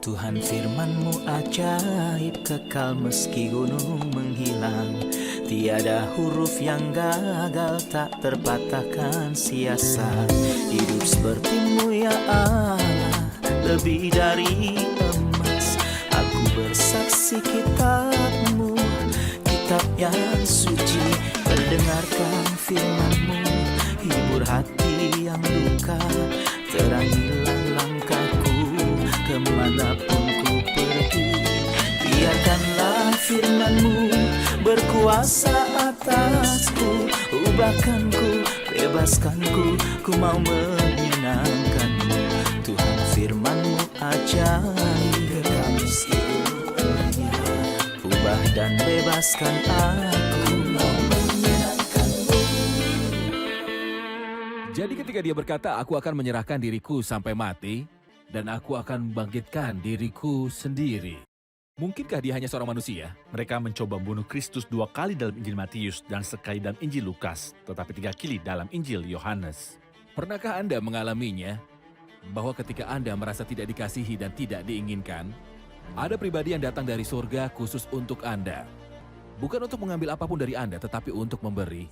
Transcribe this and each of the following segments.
Tuhan firman-Mu ajaib, kekal meski gunung menghilang. Tiada huruf yang gagal, tak terpatahkan siasat. Hidup seperti-Mu ya Allah, lebih dari emas. Aku bersaksi kitab-Mu, kitab yang suci. Mendengarkan firman-Mu, hibur hati yang luka. Terangilah langkahku kemanapun ku pergi. Biarkanlah firman-Mu berkuasa atasku. Ubahkanku, bebaskanku, ku mau menyenangkan-Mu. Tuhan firman-Mu ajaib, kekal meski dunia. Ubah dan bebaskan aku, mau menyenangkan-Mu. Jadi ketika dia berkata, aku akan menyerahkan diriku sampai mati, dan aku akan membangkitkan diriku sendiri. Mungkinkah dia hanya seorang manusia? Mereka mencoba membunuh Kristus 2 kali dalam Injil Matius dan sekali dalam Injil Lukas, tetapi 3 kali dalam Injil Yohanes. Pernahkah Anda mengalaminya? Bahwa ketika Anda merasa tidak dikasihi dan tidak diinginkan, ada pribadi yang datang dari surga khusus untuk Anda. Bukan untuk mengambil apapun dari Anda, tetapi untuk memberi.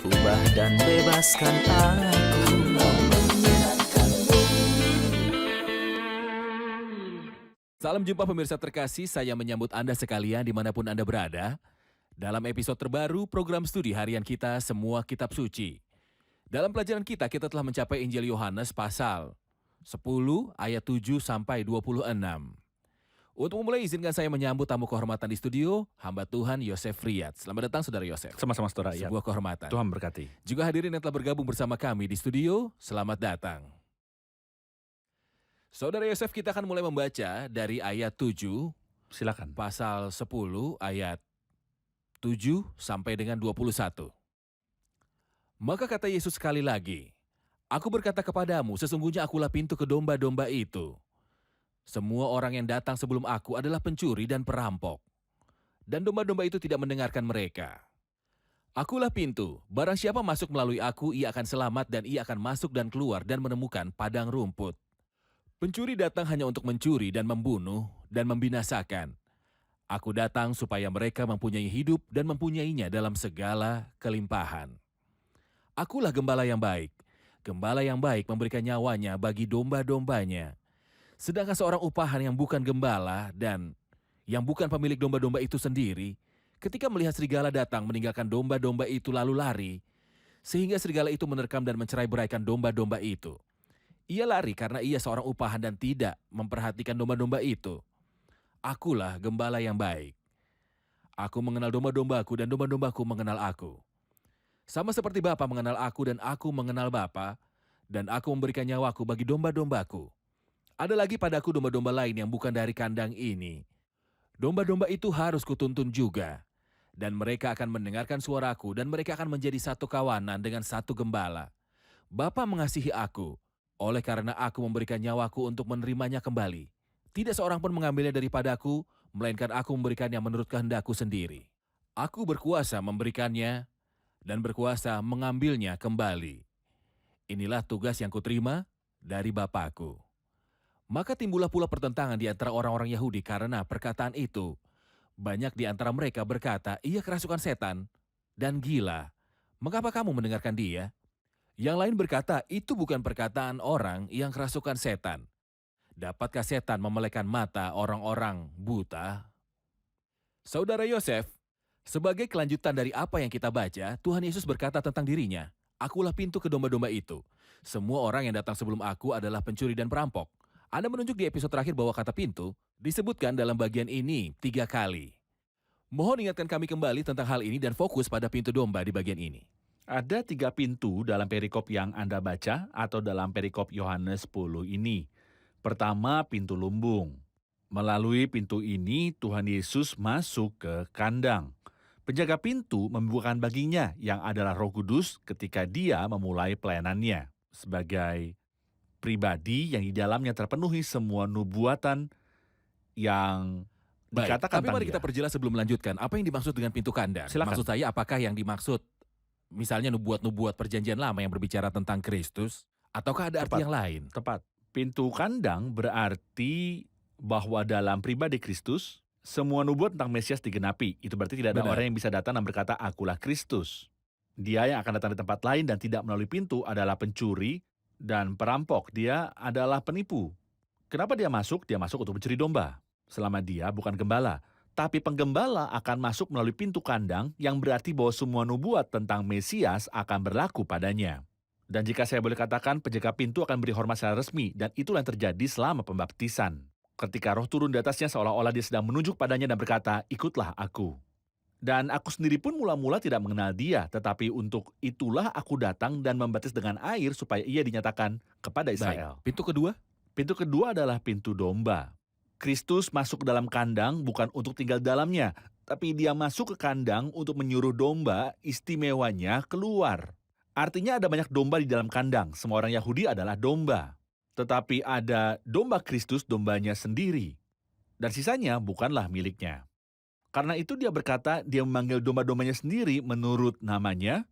Ubah dan bebaskan aku, mau menyenangkan-Mu. Salam jumpa pemirsa terkasih, saya menyambut Anda sekalian dimanapun Anda berada. Dalam episode terbaru program studi harian kita Semua Kitab Suci. Dalam pelajaran kita telah mencapai Injil Yohanes pasal 10 ayat 7 sampai 26. Untuk memulai izinkan saya menyambut tamu kehormatan di studio, hamba Tuhan Yosef Riyad. Selamat datang Saudara Yosef. Sama-sama saudara, ya. Sebuah kehormatan. Tuhan berkati. Juga hadirin yang telah bergabung bersama kami di studio, selamat datang. Saudara Yosef, kita akan mulai membaca dari ayat 7, Silakan. pasal 10 ayat 7 sampai dengan 21. Maka kata Yesus sekali lagi, aku berkata kepadamu, sesungguhnya akulah pintu ke domba-domba itu. Semua orang yang datang sebelum aku adalah pencuri dan perampok. Dan domba-domba itu tidak mendengarkan mereka. Akulah pintu, barang siapa masuk melalui aku, ia akan selamat dan ia akan masuk dan keluar dan menemukan padang rumput. Pencuri datang hanya untuk mencuri dan membunuh dan membinasakan. Aku datang supaya mereka mempunyai hidup dan mempunyainya dalam segala kelimpahan. Akulah gembala yang baik. Gembala yang baik memberikan nyawanya bagi domba-dombanya. Sedangkan seorang upahan yang bukan gembala dan yang bukan pemilik domba-domba itu sendiri, ketika melihat serigala datang meninggalkan domba-domba itu lalu lari, sehingga serigala itu menerkam dan mencerai-beraikan domba-domba itu. Ia lari karena ia seorang upahan dan tidak memperhatikan domba-domba itu. Akulah gembala yang baik. Aku mengenal domba-dombaku dan domba-dombaku mengenal aku. Sama seperti Bapa mengenal aku dan aku mengenal Bapa, dan aku memberikan nyawaku bagi domba-dombaku. Ada lagi padaku domba-domba lain yang bukan dari kandang ini. Domba-domba itu harus kutuntun juga. Dan mereka akan mendengarkan suaraku dan mereka akan menjadi satu kawanan dengan satu gembala. Bapa mengasihi aku, oleh karena aku memberikan nyawaku untuk menerimanya kembali. Tidak seorang pun mengambilnya daripadaku, melainkan aku memberikannya menurut kehendakku sendiri. Aku berkuasa memberikannya dan berkuasa mengambilnya kembali. Inilah tugas yang kuterima dari Bapakku. Maka timbullah pula pertentangan di antara orang-orang Yahudi karena perkataan itu. Banyak di antara mereka berkata, ia kerasukan setan dan gila. Mengapa kamu mendengarkan dia? Yang lain berkata, itu bukan perkataan orang yang kerasukan setan. Dapatkah setan memelekan mata orang-orang buta? Saudara Yosef, sebagai kelanjutan dari apa yang kita baca, Tuhan Yesus berkata tentang dirinya, akulah pintu ke domba-domba itu. Semua orang yang datang sebelum aku adalah pencuri dan perampok. Anda menunjuk di episode terakhir bahwa kata pintu disebutkan dalam bagian ini 3 kali. Mohon ingatkan kami kembali tentang hal ini dan fokus pada pintu domba di bagian ini. Ada 3 pintu dalam perikop yang Anda baca atau dalam perikop Yohanes 10 ini. Pertama, pintu lumbung. Melalui pintu ini, Tuhan Yesus masuk ke kandang. Penjaga pintu membukakan baginya yang adalah Roh Kudus ketika dia memulai pelayanannya. Sebagai pribadi yang di dalamnya terpenuhi semua nubuatan yang Baik, dikatakan tapi mari tentang kita dia. perjelas sebelum melanjutkan. Apa yang dimaksud dengan pintu kandang? Silakan. Maksud saya apakah yang dimaksud misalnya nubuat-nubuat perjanjian lama yang berbicara tentang Kristus? Ataukah ada arti Tepat. yang lain? Tepat. Pintu kandang berarti bahwa dalam pribadi Kristus, semua nubuat tentang Mesias digenapi. Itu berarti tidak ada Benar. orang yang bisa datang dan berkata, akulah Kristus. Dia yang akan datang di tempat lain dan tidak melalui pintu adalah pencuri dan perampok. Dia adalah penipu. Kenapa dia masuk? Dia masuk untuk mencuri domba. Selama dia bukan gembala. Tapi penggembala akan masuk melalui pintu kandang yang berarti bahwa semua nubuat tentang Mesias akan berlaku padanya. Dan jika saya boleh katakan, penjaga pintu akan beri hormat secara resmi, dan itulah yang terjadi selama pembaptisan. Ketika roh turun di atasnya seolah-olah dia sedang menunjuk padanya dan berkata, ikutlah aku. Dan aku sendiri pun mula-mula tidak mengenal dia, tetapi untuk itulah aku datang dan membaptis dengan air supaya ia dinyatakan kepada Israel. Baik. Pintu kedua? Pintu kedua adalah pintu domba. Kristus masuk ke dalam kandang bukan untuk tinggal di dalamnya, tapi dia masuk ke kandang untuk menyuruh domba istimewanya keluar. Artinya ada banyak domba di dalam kandang. Semua orang Yahudi adalah domba. Tetapi ada domba Kristus, dombanya sendiri. Dan sisanya bukanlah miliknya. Karena itu dia berkata dia memanggil domba-dombanya sendiri menurut namanya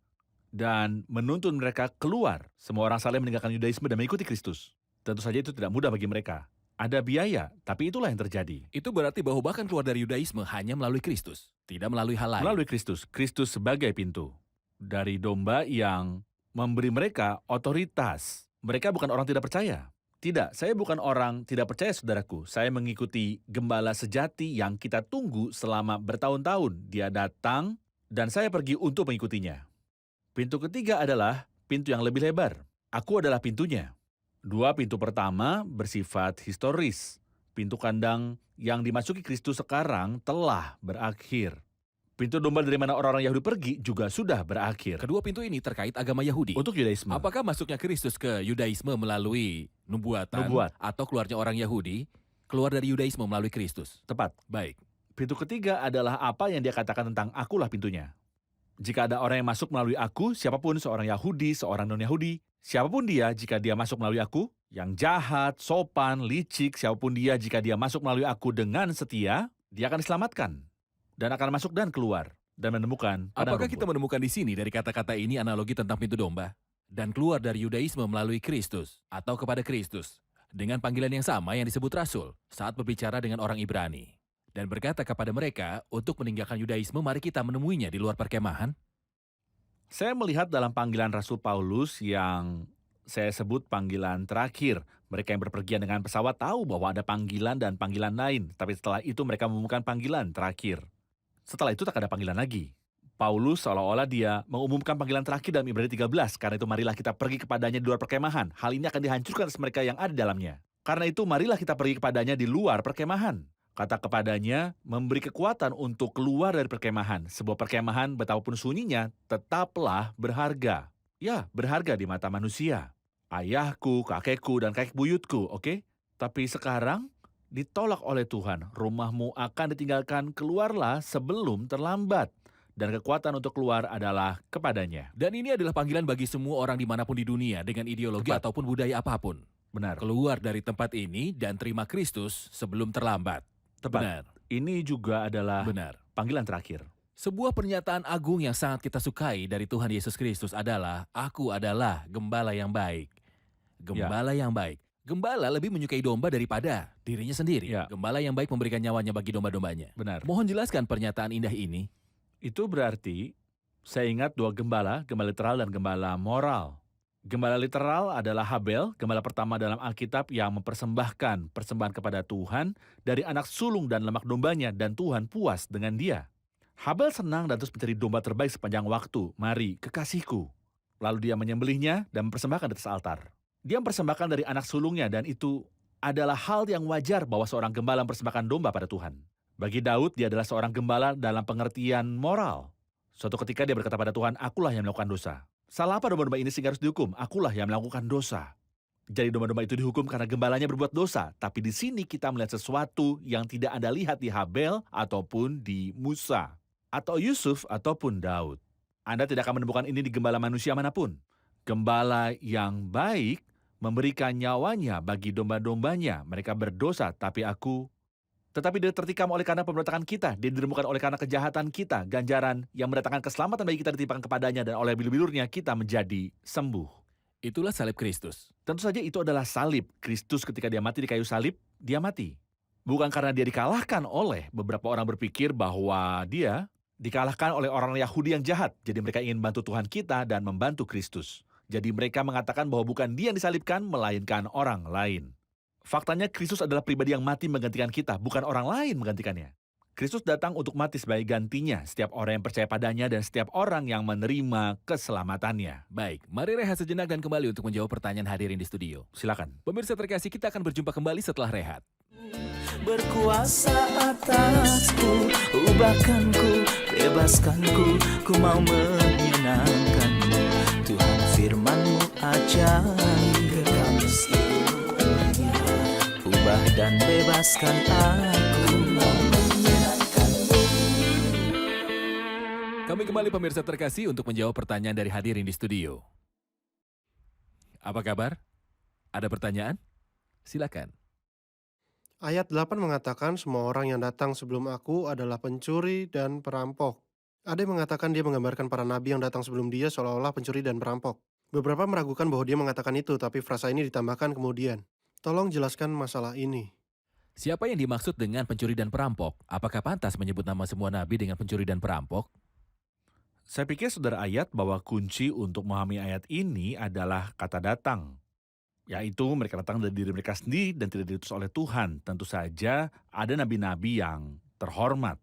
dan menuntun mereka keluar. Semua orang saleh meninggalkan Yudaisme dan mengikuti Kristus. Tentu saja itu tidak mudah bagi mereka. Ada biaya, tapi itulah yang terjadi. Itu berarti bahwa bahkan keluar dari Yudaisme hanya melalui Kristus, tidak melalui hal lain. Melalui Kristus, Kristus sebagai pintu. Dari domba yang memberi mereka otoritas. Mereka bukan orang tidak percaya. Tidak, saya bukan orang tidak percaya, saudaraku. Saya mengikuti gembala sejati yang kita tunggu selama bertahun-tahun. Dia datang dan saya pergi untuk mengikutinya. Pintu ketiga adalah pintu yang lebih lebar. Aku adalah pintunya. Dua pintu pertama bersifat historis. Pintu kandang yang dimasuki Kristus sekarang telah berakhir. Pintu domba dari mana orang-orang Yahudi pergi juga sudah berakhir. Kedua pintu ini terkait agama Yahudi. Untuk Yudaisme. Apakah masuknya Kristus ke Yudaisme melalui nubuat atau keluarnya orang Yahudi keluar dari Yudaisme melalui Kristus? Tepat. Baik. Pintu ketiga adalah apa yang dia katakan tentang akulah pintunya. Jika ada orang yang masuk melalui aku, siapapun, seorang Yahudi, seorang non-Yahudi, siapapun dia, jika dia masuk melalui aku, yang jahat, sopan, licik, siapapun dia, jika dia masuk melalui aku dengan setia, dia akan diselamatkan. Dan akan masuk dan keluar, dan menemukan padang Apakah rumput. kita menemukan di sini dari kata-kata ini analogi tentang pintu domba? Dan keluar dari Yudaisme melalui Kristus, atau kepada Kristus, dengan panggilan yang sama yang disebut Rasul, saat berbicara dengan orang Ibrani. Dan berkata kepada mereka, untuk meninggalkan Yudaisme, mari kita menemuinya di luar perkemahan. Saya melihat dalam panggilan Rasul Paulus yang saya sebut panggilan terakhir. Mereka yang berpergian dengan pesawat tahu bahwa ada panggilan dan panggilan lain, tapi setelah itu mereka menemukan panggilan terakhir. Setelah itu tak ada panggilan lagi. Paulus seolah-olah dia mengumumkan panggilan terakhir dalam Ibrani 13, karena itu marilah kita pergi kepadanya di luar perkemahan. Hal ini akan dihancurkan atas mereka yang ada di dalamnya. Karena itu marilah kita pergi kepadanya di luar perkemahan. Kata kepadanya, memberi kekuatan untuk keluar dari perkemahan. Sebuah perkemahan betapapun sunyinya tetaplah berharga. Ya, berharga di mata manusia. Ayahku, kakekku, dan kakek buyutku, oke? Tapi sekarang ditolak oleh Tuhan. Rumahmu akan ditinggalkan, keluarlah sebelum terlambat. Dan kekuatan untuk keluar adalah kepadanya. Dan ini adalah panggilan bagi semua orang dimanapun di dunia dengan ideologi Tepat. ataupun budaya apapun. Benar. Keluar dari tempat ini dan terima Kristus sebelum terlambat. Tepat. Benar. Ini juga adalah Benar. panggilan terakhir. Sebuah pernyataan agung yang sangat kita sukai dari Tuhan Yesus Kristus adalah, aku adalah gembala yang baik. Gembala yang baik. Gembala lebih menyukai domba daripada dirinya sendiri. Ya. Gembala yang baik memberikan nyawanya bagi domba-dombanya. Benar. Mohon jelaskan pernyataan indah ini. Itu berarti, saya ingat dua gembala literal dan gembala moral. Gembala literal adalah Habel, gembala pertama dalam Alkitab yang mempersembahkan persembahan kepada Tuhan dari anak sulung dan lemak dombanya, dan Tuhan puas dengan dia. Habel senang dan terus mencari domba terbaik sepanjang waktu. Mari, kekasihku. Lalu dia menyembelihnya dan mempersembahkan di atas altar. Dia mempersembahkan dari anak sulungnya, dan itu adalah hal yang wajar bahwa seorang gembala mempersembahkan domba pada Tuhan. Bagi Daud, dia adalah seorang gembala dalam pengertian moral. Suatu ketika dia berkata pada Tuhan, akulah yang melakukan dosa. Salah apa domba-domba ini sehingga harus dihukum? Akulah yang melakukan dosa. Jadi domba-domba itu dihukum karena gembalanya berbuat dosa. Tapi di sini kita melihat sesuatu yang tidak Anda lihat di Habel ataupun di Musa. Atau Yusuf ataupun Daud. Anda tidak akan menemukan ini di gembala manusia manapun. Gembala yang baik memberikan nyawanya bagi domba-dombanya. Mereka berdosa, tetapi dia tertikam oleh karena pemberontakan kita. Dia diremukkan oleh karena kejahatan kita. Ganjaran yang mendatangkan keselamatan bagi kita ditimpakan kepadanya, dan oleh bilur-bilurnya kita menjadi sembuh. Itulah salib Kristus. Tentu saja itu adalah salib. Kristus ketika dia mati di kayu salib, dia mati. Bukan karena dia dikalahkan oleh beberapa orang berpikir bahwa dia dikalahkan oleh orang Yahudi yang jahat. Jadi mereka ingin bantu Tuhan kita dan membantu Kristus. Jadi mereka mengatakan bahwa bukan dia yang disalibkan, melainkan orang lain. Faktanya Kristus adalah pribadi yang mati menggantikan kita, bukan orang lain menggantikannya. Kristus datang untuk mati sebagai gantinya setiap orang yang percaya padanya dan setiap orang yang menerima keselamatannya. Baik, mari rehat sejenak dan kembali untuk menjawab pertanyaan hadirin di studio. Silakan. Pemirsa terkasih, kita akan berjumpa kembali setelah rehat. Berkuasa atasku, ubahkanku, bebaskanku, ku mau menyenangkanmu. Tuhan firman-Mu ajaib, kekal meski gunung. Ubah dan bebaskan aku, mau menyenangkanmu. Kami kembali pemirsa terkasih untuk menjawab pertanyaan dari hadirin di studio. Apa kabar? Ada pertanyaan? Silakan. Ayat 8 mengatakan semua orang yang datang sebelum aku adalah pencuri dan perampok. Ada yang mengatakan dia menggambarkan para nabi yang datang sebelum dia seolah-olah pencuri dan perampok. Beberapa meragukan bahwa dia mengatakan itu, tapi frasa ini ditambahkan kemudian. Tolong jelaskan masalah ini. Siapa yang dimaksud dengan pencuri dan perampok? Apakah pantas menyebut nama semua nabi dengan pencuri dan perampok? Saya pikir saudara ayat bahwa kunci untuk memahami ayat ini adalah kata datang. Yaitu mereka datang dari diri mereka sendiri dan tidak diutus oleh Tuhan. Tentu saja ada nabi-nabi yang terhormat.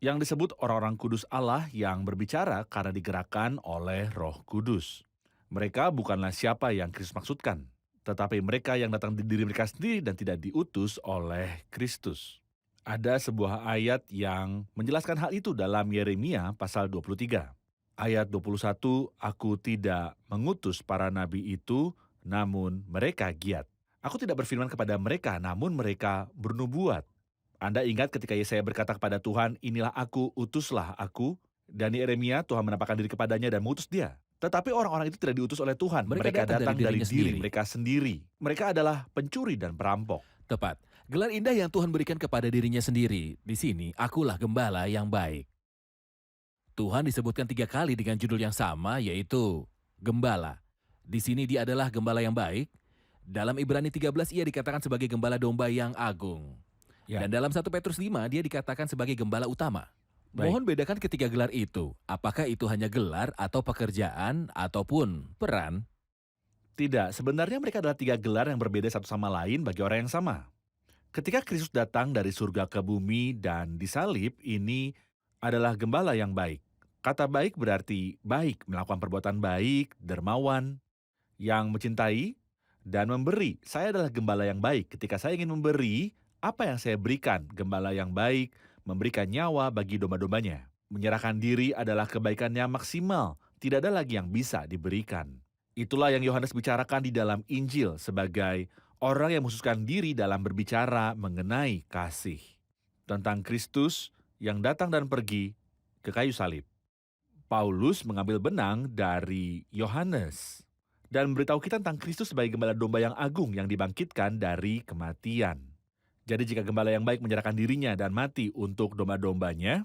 Yang disebut orang-orang kudus Allah yang berbicara karena digerakkan oleh Roh Kudus. Mereka bukanlah siapa yang Kristus maksudkan, tetapi mereka yang datang dari diri mereka sendiri dan tidak diutus oleh Kristus. Ada sebuah ayat yang menjelaskan hal itu dalam Yeremia pasal 23. Ayat 21, aku tidak mengutus para nabi itu, namun mereka giat. Aku tidak berfirman kepada mereka, namun mereka bernubuat. Anda ingat ketika Yesaya berkata kepada Tuhan, inilah aku, utuslah aku. Dan Yeremia, Tuhan menampakkan diri kepadanya dan mengutus dia. Tetapi orang-orang itu tidak diutus oleh Tuhan. Mereka datang dari diri mereka sendiri. Mereka adalah pencuri dan perampok. Tepat. Gelar indah yang Tuhan berikan kepada dirinya sendiri. Di sini, akulah gembala yang baik. Tuhan disebutkan 3 kali dengan judul yang sama, yaitu gembala. Di sini dia adalah gembala yang baik. Dalam Ibrani 13 ia dikatakan sebagai gembala domba yang agung. Ya. Dan dalam 1 Petrus 5 dia dikatakan sebagai gembala utama. Baik. Mohon bedakan ketiga gelar itu. Apakah itu hanya gelar atau pekerjaan ataupun peran? Tidak, sebenarnya mereka adalah 3 gelar yang berbeda satu sama lain bagi orang yang sama. Ketika Kristus datang dari surga ke bumi dan disalib, ini adalah gembala yang baik. Kata baik berarti baik, melakukan perbuatan baik, dermawan, yang mencintai, dan memberi. Saya adalah gembala yang baik. Ketika saya ingin memberi, apa yang saya berikan? Gembala yang baik, memberikan nyawa bagi domba-dombanya. Menyerahkan diri adalah kebaikan yang maksimal. Tidak ada lagi yang bisa diberikan. Itulah yang Yohanes bicarakan di dalam Injil sebagai orang yang mengkhususkan diri dalam berbicara mengenai kasih. Tentang Kristus yang datang dan pergi ke kayu salib. Paulus mengambil benang dari Yohanes dan memberitahu kita tentang Kristus sebagai gembala domba yang agung yang dibangkitkan dari kematian. Jadi jika gembala yang baik menyerahkan dirinya dan mati untuk domba-dombanya,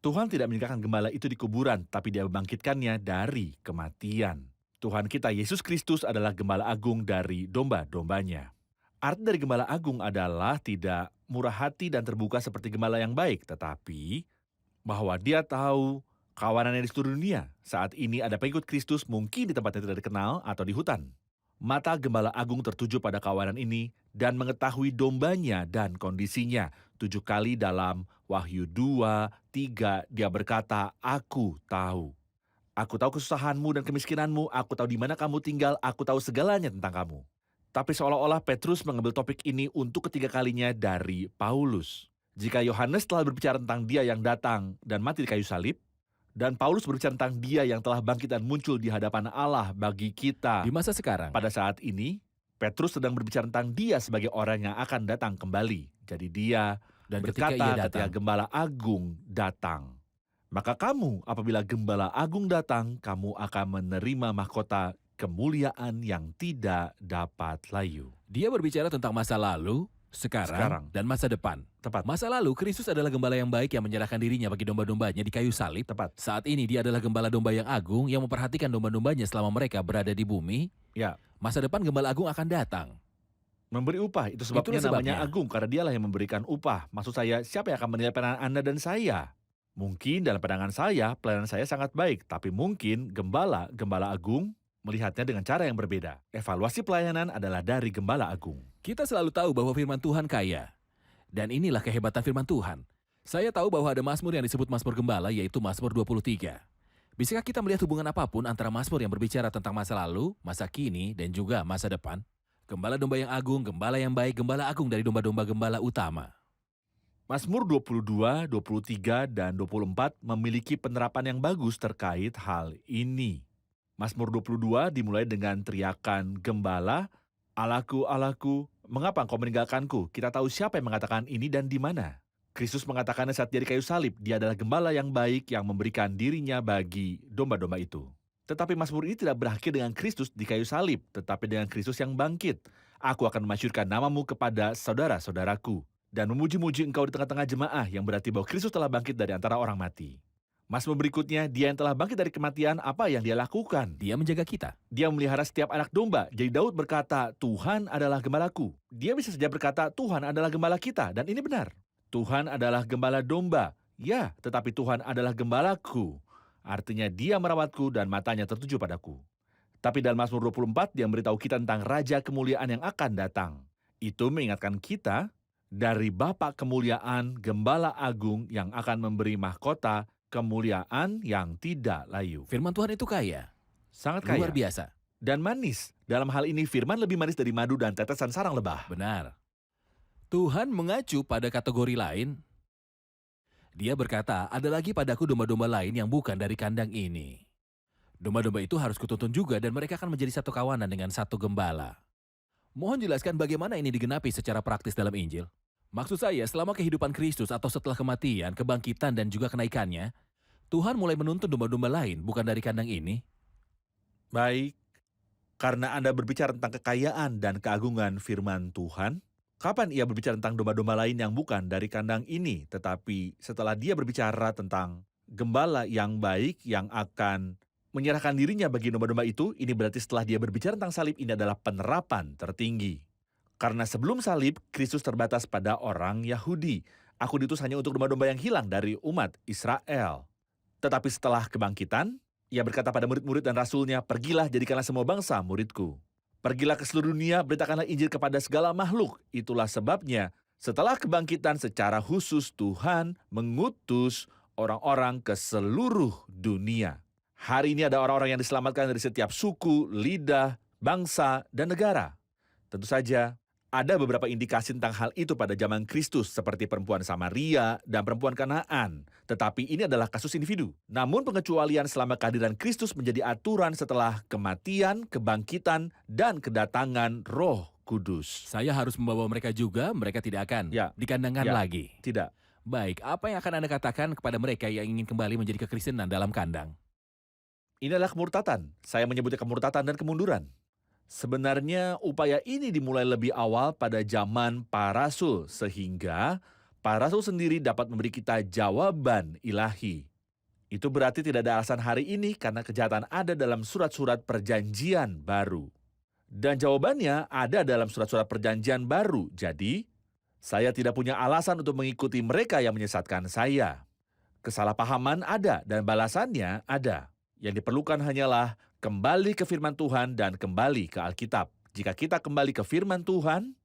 Tuhan tidak meninggalkan gembala itu di kuburan, tapi dia membangkitkannya dari kematian. Tuhan kita Yesus Kristus adalah gembala agung dari domba-dombanya. Arti dari gembala agung adalah tidak murah hati dan terbuka seperti gembala yang baik, tetapi bahwa dia tahu kawanannya di seluruh dunia. Saat ini ada pengikut Kristus mungkin di tempat yang tidak dikenal atau di hutan. Mata gembala agung tertuju pada kawanan ini dan mengetahui dombanya dan kondisinya. 7 kali dalam Wahyu 2, 3 dia berkata, aku tahu. Aku tahu kesusahanmu dan kemiskinanmu, aku tahu di mana kamu tinggal, aku tahu segalanya tentang kamu. Tapi seolah-olah Petrus mengambil topik ini untuk ketiga kalinya dari Paulus. Jika Yohanes telah berbicara tentang dia yang datang dan mati di kayu salib, dan Paulus berbicara tentang dia yang telah bangkit dan muncul di hadapan Allah bagi kita. Di masa sekarang, Pada saat ini, Petrus sedang berbicara tentang dia sebagai orang yang akan datang kembali. Jadi dia dan ketika ia berkata ketika datang, gembala agung datang. Maka kamu, apabila gembala agung datang, kamu akan menerima mahkota kemuliaan yang tidak dapat layu. dia berbicara tentang masa lalu, sekarang, dan masa depan. Tepat. Masa lalu, Kristus adalah gembala yang baik yang menyerahkan dirinya bagi domba-dombanya di kayu salib. Tepat. Saat ini dia adalah gembala domba yang agung yang memperhatikan domba-dombanya selama mereka berada di bumi. Ya. Masa depan Gembala Agung akan datang. Memberi upah, itu sebabnya Itulah namanya sebabnya. agung, karena dialah yang memberikan upah. Maksud saya, siapa yang akan menilai pelayanan Anda dan saya? Mungkin dalam pandangan saya, pelayanan saya sangat baik, tapi mungkin gembala agung melihatnya dengan cara yang berbeda. Evaluasi pelayanan adalah dari gembala agung. Kita selalu tahu bahwa firman Tuhan kaya. Dan inilah kehebatan firman Tuhan. Saya tahu bahwa ada Mazmur yang disebut Mazmur Gembala, yaitu Mazmur 23. Bisakah kita melihat hubungan apapun antara Mazmur yang berbicara tentang masa lalu, masa kini, dan juga masa depan? Gembala domba yang agung, gembala yang baik, gembala agung dari domba-domba gembala utama. Mazmur 22, 23, dan 24 memiliki penerapan yang bagus terkait hal ini. Mazmur 22 dimulai dengan teriakan gembala, "Allahku, Allahku, mengapa engkau meninggalkanku?" Kita tahu siapa yang mengatakan ini dan di mana. Kristus mengatakannya saat dia di kayu salib, dia adalah gembala yang baik yang memberikan dirinya bagi domba-domba itu. Tetapi Mazmur ini tidak berakhir dengan Kristus di kayu salib, tetapi dengan Kristus yang bangkit. Aku akan memasyurkan namamu kepada saudara-saudaraku, dan memuji-muji engkau di tengah-tengah jemaah, yang berarti bahwa Kristus telah bangkit dari antara orang mati. Mazmur berikutnya, dia yang telah bangkit dari kematian, apa yang dia lakukan? Dia menjaga kita. Dia memelihara setiap anak domba. Jadi Daud berkata, Tuhan adalah gembalaku. Dia bisa saja berkata, Tuhan adalah gembala kita, dan ini benar. Tuhan adalah gembala domba. Ya, tetapi Tuhan adalah gembalaku. Artinya dia merawatku dan matanya tertuju padaku. Tapi dalam Mazmur 24, dia memberitahu kita tentang Raja Kemuliaan yang akan datang. Itu mengingatkan kita dari Bapa Kemuliaan, Gembala Agung yang akan memberi mahkota kemuliaan yang tidak layu. Firman Tuhan itu kaya. Sangat kaya. Luar biasa. Dan manis. Dalam hal ini firman lebih manis dari madu dan tetesan sarang lebah. Benar. Tuhan mengacu pada kategori lain. Dia berkata, ada lagi padaku domba-domba lain yang bukan dari kandang ini. Domba-domba itu harus kutuntun juga dan mereka akan menjadi satu kawanan dengan satu gembala. Mohon jelaskan bagaimana ini digenapi secara praktis dalam Injil. Maksud saya, selama kehidupan Kristus atau setelah kematian, kebangkitan dan juga kenaikannya, Tuhan mulai menuntun domba-domba lain bukan dari kandang ini. Baik, karena Anda berbicara tentang kekayaan dan keagungan firman Tuhan, kapan ia berbicara tentang domba-domba lain yang bukan dari kandang ini, tetapi setelah dia berbicara tentang gembala yang baik yang akan menyerahkan dirinya bagi domba-domba itu, ini berarti setelah dia berbicara tentang salib, ini adalah penerapan tertinggi. Karena sebelum salib, Kristus terbatas pada orang Yahudi. Aku diutus hanya untuk domba-domba yang hilang dari umat Israel. Tetapi setelah kebangkitan, ia berkata pada murid-murid dan rasulnya, pergilah jadikanlah semua bangsa muridku. Pergilah ke seluruh dunia, beritakanlah Injil kepada segala makhluk. Itulah sebabnya, setelah kebangkitan secara khusus Tuhan mengutus orang-orang ke seluruh dunia. Hari ini ada orang-orang yang diselamatkan dari setiap suku, lidah, bangsa, dan negara. Tentu saja, ada beberapa indikasi tentang hal itu pada zaman Kristus, seperti perempuan Samaria dan perempuan Kanaan. Tetapi ini adalah kasus individu. Namun pengecualian selama kehadiran Kristus menjadi aturan setelah kematian, kebangkitan, dan kedatangan Roh Kudus. Saya harus membawa mereka juga, mereka tidak akan dikandangkan lagi. Tidak. Baik, apa yang akan Anda katakan kepada mereka yang ingin kembali menjadi kekristenan dalam kandang? Ini adalah kemurtatan. Saya menyebutnya kemurtatan dan kemunduran. Sebenarnya upaya ini dimulai lebih awal pada zaman para rasul, sehingga para rasul sendiri dapat memberi kita jawaban ilahi. Itu berarti tidak ada alasan hari ini karena kejahatan ada dalam surat-surat perjanjian baru. Dan jawabannya ada dalam surat-surat perjanjian baru. Jadi, saya tidak punya alasan untuk mengikuti mereka yang menyesatkan saya. Kesalahpahaman ada dan balasannya ada. Yang diperlukan hanyalah kembali ke firman Tuhan dan kembali ke Alkitab. Jika kita kembali ke firman Tuhan,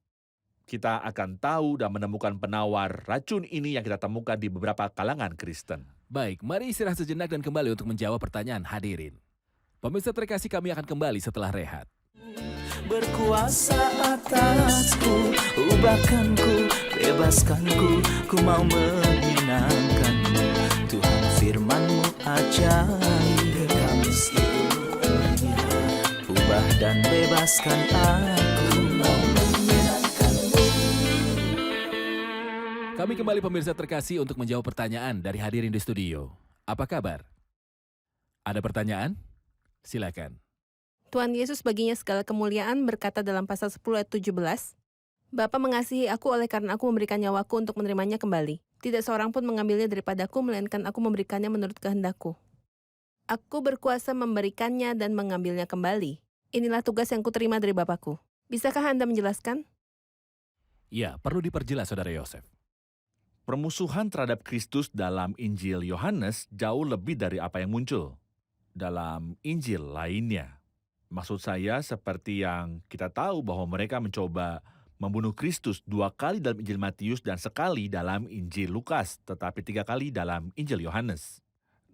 kita akan tahu dan menemukan penawar racun ini yang kita temukan di beberapa kalangan Kristen. Baik, mari istirahat sejenak dan kembali untuk menjawab pertanyaan hadirin. Pemirsa terkasih, kami akan kembali setelah rehat. Berkuasa atasku, ubahkanku, bebaskanku, ku mau menyenangkanmu. Tuhan firman-Mu ajaib, kami seluruhnya. Ubah dan bebaskan aku, mau menyenangkanmu. Kami kembali pemirsa terkasih untuk menjawab pertanyaan dari hadirin di studio. Apa kabar? Ada pertanyaan? Silakan. Tuhan Yesus baginya segala kemuliaan berkata dalam pasal 10 ayat 17, Bapa mengasihi aku oleh karena aku memberikan nyawaku untuk menerimanya kembali. Tidak seorang pun mengambilnya daripadaku, melainkan aku memberikannya menurut kehendakku. Aku berkuasa memberikannya dan mengambilnya kembali. Inilah tugas yang kuterima dari Bapakku. Bisakah Anda menjelaskan? Ya, perlu diperjelas, Saudara Yosef. Permusuhan terhadap Kristus dalam Injil Yohanes jauh lebih dari apa yang muncul dalam Injil lainnya. Maksud saya seperti yang kita tahu bahwa mereka mencoba membunuh Kristus 2 kali dalam Injil Matius dan sekali dalam Injil Lukas, tetapi 3 kali dalam Injil Yohanes.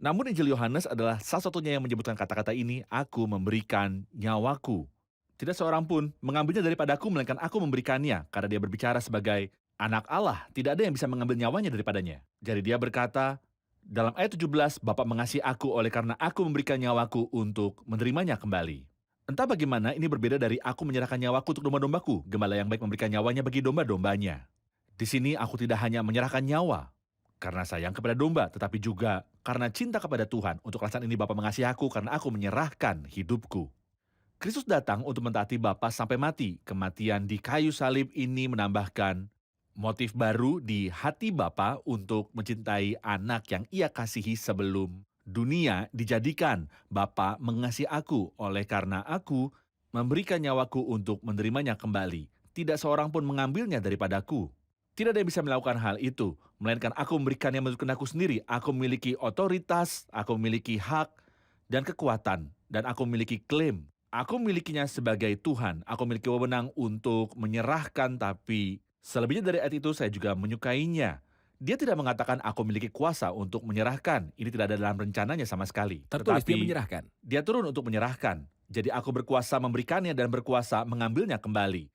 Namun Injil Yohanes adalah salah satunya yang menyebutkan kata-kata ini, aku memberikan nyawaku. Tidak seorang pun mengambilnya daripadaku, melainkan aku memberikannya, karena dia berbicara sebagai anak Allah, tidak ada yang bisa mengambil nyawanya daripadanya. Jadi dia berkata, dalam ayat 17, Bapa mengasihi aku oleh karena aku memberikan nyawaku untuk menerimanya kembali. Entah bagaimana ini berbeda dari aku menyerahkan nyawaku untuk domba-dombaku. Gembala yang baik memberikan nyawanya bagi domba-dombanya. Di sini aku tidak hanya menyerahkan nyawa karena sayang kepada domba, tetapi juga karena cinta kepada Tuhan. Untuk alasan ini Bapa mengasihi aku karena aku menyerahkan hidupku. Kristus datang untuk mentaati Bapa sampai mati. Kematian di kayu salib ini menambahkan motif baru di hati Bapa untuk mencintai anak yang ia kasihi sebelum dunia dijadikan. Bapa mengasihi aku oleh karena aku memberikan nyawaku untuk menerimanya kembali. Tidak seorang pun mengambilnya daripadaku. Tidak ada yang bisa melakukan hal itu, melainkan aku memberikannya menurut kehendakku sendiri. Aku memiliki otoritas, aku memiliki hak dan kekuatan, dan aku memiliki klaim. Aku memilikinya sebagai Tuhan. Aku memiliki wewenang untuk menyerahkan, tapi selebihnya dari ayat itu saya juga menyukainya. Dia tidak mengatakan aku memiliki kuasa untuk menyerahkan. Ini tidak ada dalam rencananya sama sekali. Tertulis dia Tetapi menyerahkan. dia turun untuk menyerahkan. Jadi aku berkuasa memberikannya dan berkuasa mengambilnya kembali.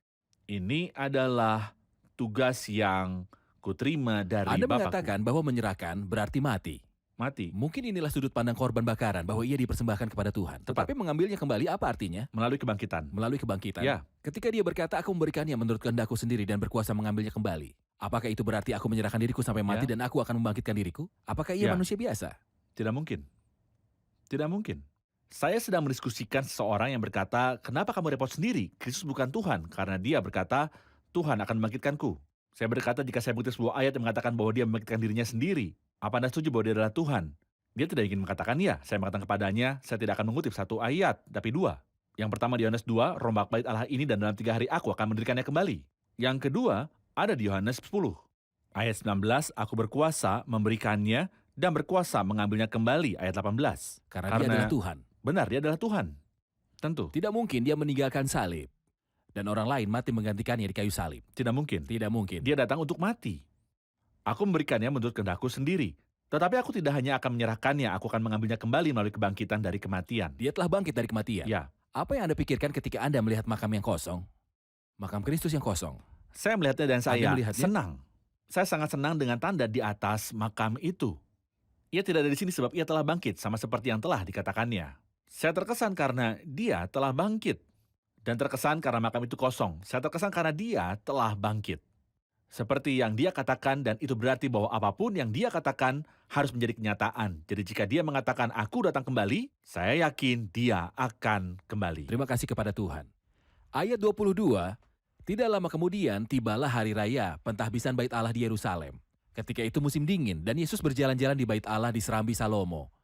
Ini adalah tugas yang kuterima dari Anda Bapakku. mengatakan bahwa menyerahkan berarti mati. Mati. Mungkin inilah sudut pandang korban bakaran, bahwa ia dipersembahkan kepada Tuhan. Tepat. Tetapi mengambilnya kembali apa artinya? Melalui kebangkitan. Melalui kebangkitan. Ya. Ketika dia berkata, aku memberikannya menurut kehendakku sendiri dan berkuasa mengambilnya kembali. Apakah itu berarti aku menyerahkan diriku sampai mati dan aku akan membangkitkan diriku? Apakah ia Ya. manusia biasa? Tidak mungkin. Tidak mungkin. Saya sedang mendiskusikan seseorang yang berkata, kenapa kamu repot sendiri? Kristus bukan Tuhan. Karena dia berkata, Tuhan akan membangkitkanku. Saya berkata, jika saya mengutip sebuah ayat yang mengatakan bahwa dia membangkitkan dirinya sendiri, apa Anda setuju bahwa dia adalah Tuhan? Dia tidak ingin mengatakan ya. Saya mengatakan kepadanya, saya tidak akan mengutip 1 ayat, tapi 2. Yang pertama di Yohanes 2, rombak bait Allah ini dan dalam 3 hari aku akan mendirikannya kembali. Yang kedua, ada di Yohanes 10. Ayat 19, aku berkuasa memberikannya dan berkuasa mengambilnya kembali. Ayat 18. Karena dia adalah Tuhan. Benar, dia adalah Tuhan. Tentu. Tidak mungkin dia meninggalkan salib dan orang lain mati menggantikannya di kayu salib. Tidak mungkin. Tidak mungkin. Dia datang untuk mati. Aku memberikannya menurut kehendakku sendiri. Tetapi aku tidak hanya akan menyerahkannya, aku akan mengambilnya kembali melalui kebangkitan dari kematian. Dia telah bangkit dari kematian. Ya, Apa yang Anda pikirkan ketika Anda melihat makam yang kosong? Makam Kristus yang kosong. saya melihatnya dan saya melihatnya? senang. Saya sangat senang dengan tanda di atas makam itu. Ia tidak ada di sini sebab ia telah bangkit, sama seperti yang telah dikatakannya. Saya terkesan karena dia telah bangkit. Dan terkesan karena makam itu kosong. Saya terkesan karena dia telah bangkit. Seperti yang dia katakan, dan itu berarti bahwa apapun yang dia katakan harus menjadi kenyataan. Jadi jika dia mengatakan aku datang kembali, saya yakin dia akan kembali. Terima kasih kepada Tuhan. Ayat 22, tidak lama kemudian tibalah hari raya pentahbisan bait Allah di Yerusalem. Ketika itu musim dingin dan Yesus berjalan-jalan di bait Allah di Serambi Salomo.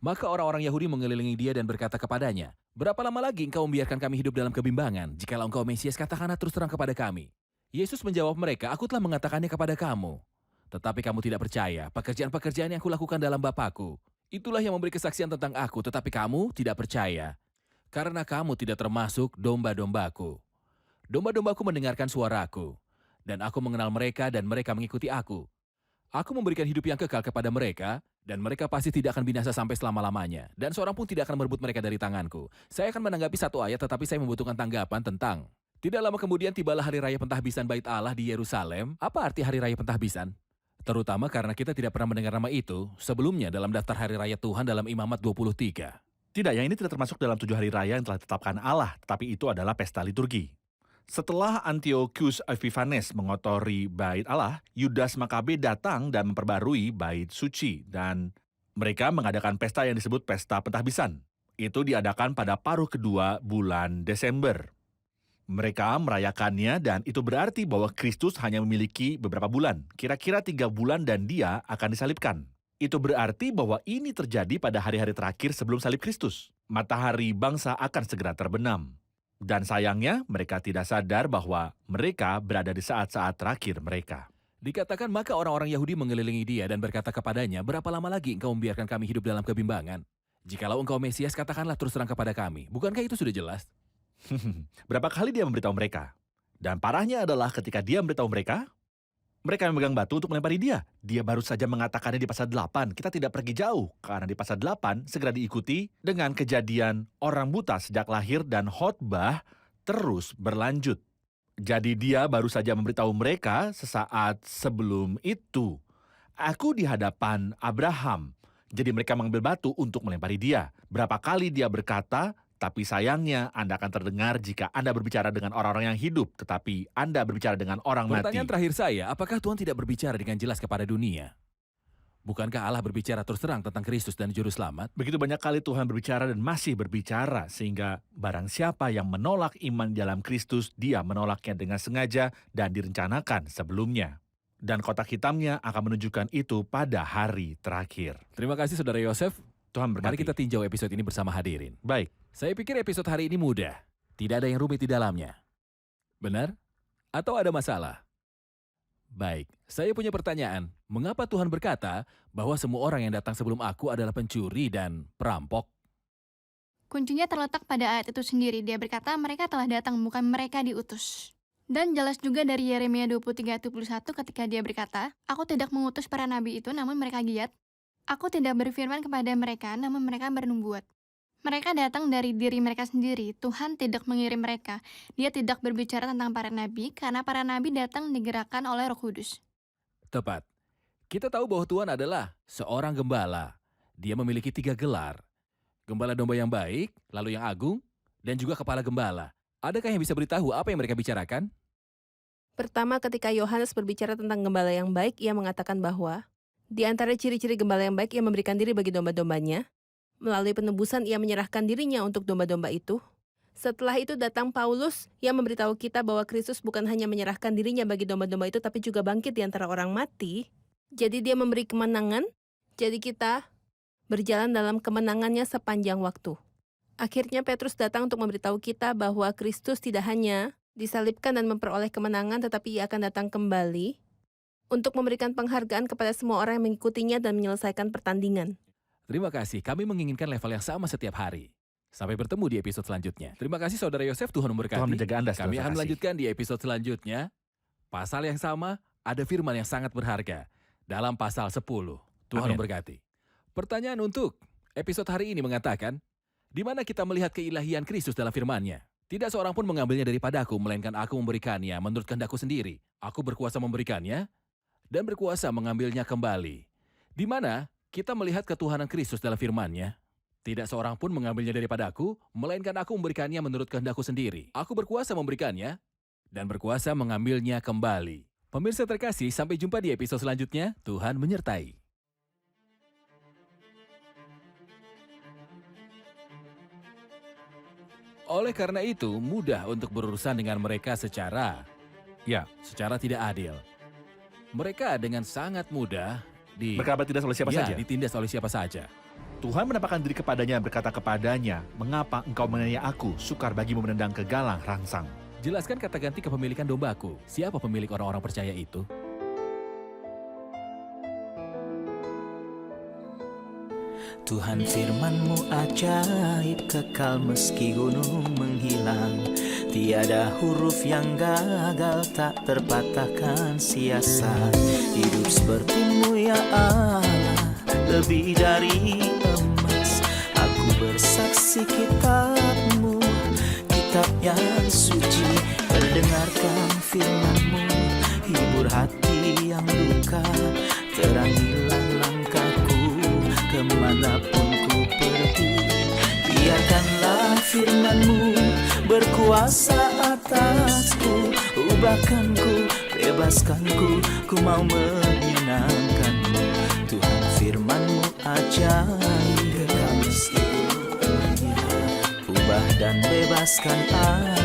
Maka orang-orang Yahudi mengelilingi dia dan berkata kepadanya, berapa lama lagi engkau membiarkan kami hidup dalam kebimbangan? Jikalau engkau Mesias, katakanlah terus terang kepada kami. Yesus menjawab mereka, aku telah mengatakannya kepada kamu. Tetapi kamu tidak percaya, pekerjaan-pekerjaan yang kulakukan dalam Bapa-Ku. Itulah yang memberi kesaksian tentang aku, tetapi kamu tidak percaya. Karena kamu tidak termasuk domba-dombaku. Domba-dombaku mendengarkan suaraku. Dan aku mengenal mereka dan mereka mengikuti aku. Aku memberikan hidup yang kekal kepada mereka, dan mereka pasti tidak akan binasa sampai selama-lamanya. Dan seorang pun tidak akan merebut mereka dari tanganku. Saya akan menanggapi 1 ayat, tetapi saya membutuhkan tanggapan tentang. Tidak lama kemudian tibalah hari raya pentahbisan bait Allah di Yerusalem. Apa arti hari raya pentahbisan? Terutama karena kita tidak pernah mendengar nama itu sebelumnya dalam daftar hari raya Tuhan dalam Imamat 23. Tidak, yang ini tidak termasuk dalam 7 hari raya yang telah ditetapkan Allah, tetapi itu adalah pesta liturgi. Setelah Antiochus Epiphanes mengotori bait Allah, Yudas Makabe datang dan memperbarui bait suci, dan mereka mengadakan pesta yang disebut pesta pentahbisan. Itu diadakan pada paruh kedua bulan Desember. Mereka merayakannya dan itu berarti bahwa Kristus hanya memiliki beberapa bulan, kira-kira 3 bulan dan dia akan disalibkan. Itu berarti bahwa ini terjadi pada hari-hari terakhir sebelum salib Kristus. Matahari bangsa akan segera terbenam. Dan sayangnya, mereka tidak sadar bahwa mereka berada di saat-saat terakhir mereka. Dikatakan maka orang-orang Yahudi mengelilingi dia dan berkata kepadanya, berapa lama lagi engkau membiarkan kami hidup dalam kebimbangan? Jikalau engkau Mesias, katakanlah terus terang kepada kami. Bukankah itu sudah jelas? Berapa kali dia memberitahu mereka? Dan parahnya adalah ketika dia memberitahu mereka, mereka memegang batu untuk melempari dia. Dia baru saja mengatakannya di pasal 8. Kita tidak pergi jauh, karena di pasal 8 segera diikuti dengan kejadian orang buta sejak lahir dan khotbah terus berlanjut. Jadi dia baru saja memberitahu mereka sesaat sebelum itu. Aku di hadapan Abraham. Jadi mereka mengambil batu untuk melempari dia. Berapa kali dia berkata, tapi sayangnya Anda akan terdengar jika Anda berbicara dengan orang-orang yang hidup, tetapi Anda berbicara dengan orang mati. Pertanyaan terakhir saya, apakah Tuhan tidak berbicara dengan jelas kepada dunia? Bukankah Allah berbicara terus terang tentang Kristus dan Juru Selamat? Begitu banyak kali Tuhan berbicara dan masih berbicara, sehingga barang siapa yang menolak iman dalam Kristus, dia menolaknya dengan sengaja dan direncanakan sebelumnya. Dan kotak hitamnya akan menunjukkan itu pada hari terakhir. Terima kasih Saudara Yosef. Tuhan berkati. Mari kita tinjau episode ini bersama hadirin. Baik. Saya pikir episode hari ini mudah. Tidak ada yang rumit di dalamnya. Benar? Atau ada masalah? Baik, saya punya pertanyaan. Mengapa Tuhan berkata bahwa semua orang yang datang sebelum aku adalah pencuri dan perampok? Kuncinya terletak pada ayat itu sendiri. Dia berkata mereka telah datang, bukan mereka diutus. Dan jelas juga dari Yeremia 23:21 ketika dia berkata, aku tidak mengutus para nabi itu, namun mereka giat. Aku tidak berfirman kepada mereka, namun mereka bernubuat. Mereka datang dari diri mereka sendiri. Tuhan tidak mengirim mereka. Dia tidak berbicara tentang para nabi, karena para nabi datang digerakkan oleh Roh Kudus. Tepat. Kita tahu bahwa Tuhan adalah seorang gembala. Dia memiliki 3 gelar. Gembala domba yang baik, lalu yang agung, dan juga kepala gembala. Adakah yang bisa beritahu apa yang mereka bicarakan? Pertama, ketika Yohanes berbicara tentang gembala yang baik, ia mengatakan bahwa di antara ciri-ciri gembala yang baik, ia memberikan diri bagi domba-dombanya. Melalui penebusan, ia menyerahkan dirinya untuk domba-domba itu. Setelah itu datang Paulus yang memberitahu kita bahwa Kristus bukan hanya menyerahkan dirinya bagi domba-domba itu, tapi juga bangkit di antara orang mati. Jadi dia memberi kemenangan, jadi kita berjalan dalam kemenangannya sepanjang waktu. Akhirnya Petrus datang untuk memberitahu kita bahwa Kristus tidak hanya disalibkan dan memperoleh kemenangan, tetapi ia akan datang kembali untuk memberikan penghargaan kepada semua orang yang mengikutinya dan menyelesaikan pertandingan. Terima kasih, kami menginginkan level yang sama setiap hari. Sampai bertemu di episode selanjutnya. Terima kasih Saudara Yosef, Tuhan memberkati. Tuhan menjaga Anda, Kami saudara akan kasih. melanjutkan di episode selanjutnya. Pasal yang sama, ada firman yang sangat berharga. Dalam pasal 10, Tuhan Amin. memberkati. Pertanyaan untuk episode hari ini mengatakan, di mana kita melihat keilahian Kristus dalam firman-Nya? Tidak seorang pun mengambilnya daripada aku, melainkan aku memberikannya menurut kehendakku sendiri. Aku berkuasa memberikannya dan berkuasa mengambilnya kembali. Di mana kita melihat ketuhanan Kristus dalam firman-Nya? Tidak seorang pun mengambilnya daripada aku, melainkan aku memberikannya menurut kehendakku sendiri. Aku berkuasa memberikannya dan berkuasa mengambilnya kembali. Pemirsa terkasih, sampai jumpa di episode selanjutnya. Tuhan menyertai. Oleh karena itu, mudah untuk berurusan dengan mereka secara tidak adil. Mereka dengan sangat mudah Berkabar tidak oleh siapa saja. ditindas oleh siapa saja. Tuhan menampakkan diri kepadanya dan berkata kepadanya, mengapa engkau menganiaya aku, sukar bagimu menendang ke galang rangsang. Jelaskan kata ganti kepemilikan dombaku. Siapa pemilik orang-orang percaya itu? Tuhan firman-Mu ajaib, kekal meski gunung menghilang. Tiada huruf yang gagal, tak terpatahkan siasat. Hidup seperti-Mu ya Allah, lebih dari emas. Aku bersaksi kitab-Mu, kitab yang suci. Perdengarkan firman-Mu, hibur hati yang duka. Terangilah langkahku, kemanapun ku pergi. Biarkanlah firman-Mu berkuasa atasku. Ubahkanku, bebaskanku, ku mau menyenangkan-Mu. Tuhan firman-Mu ajaib, kekal meski ubah dan bebaskan aku.